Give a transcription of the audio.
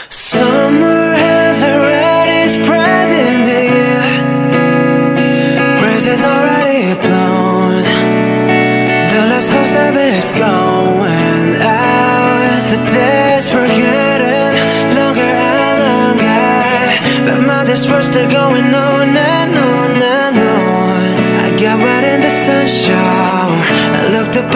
Summer has already spread in the air. Roses already blown. The last concept is going out. The days we're getting longer and longer, but my days were still going on and on and on. I got wet in the sunshine. I looked up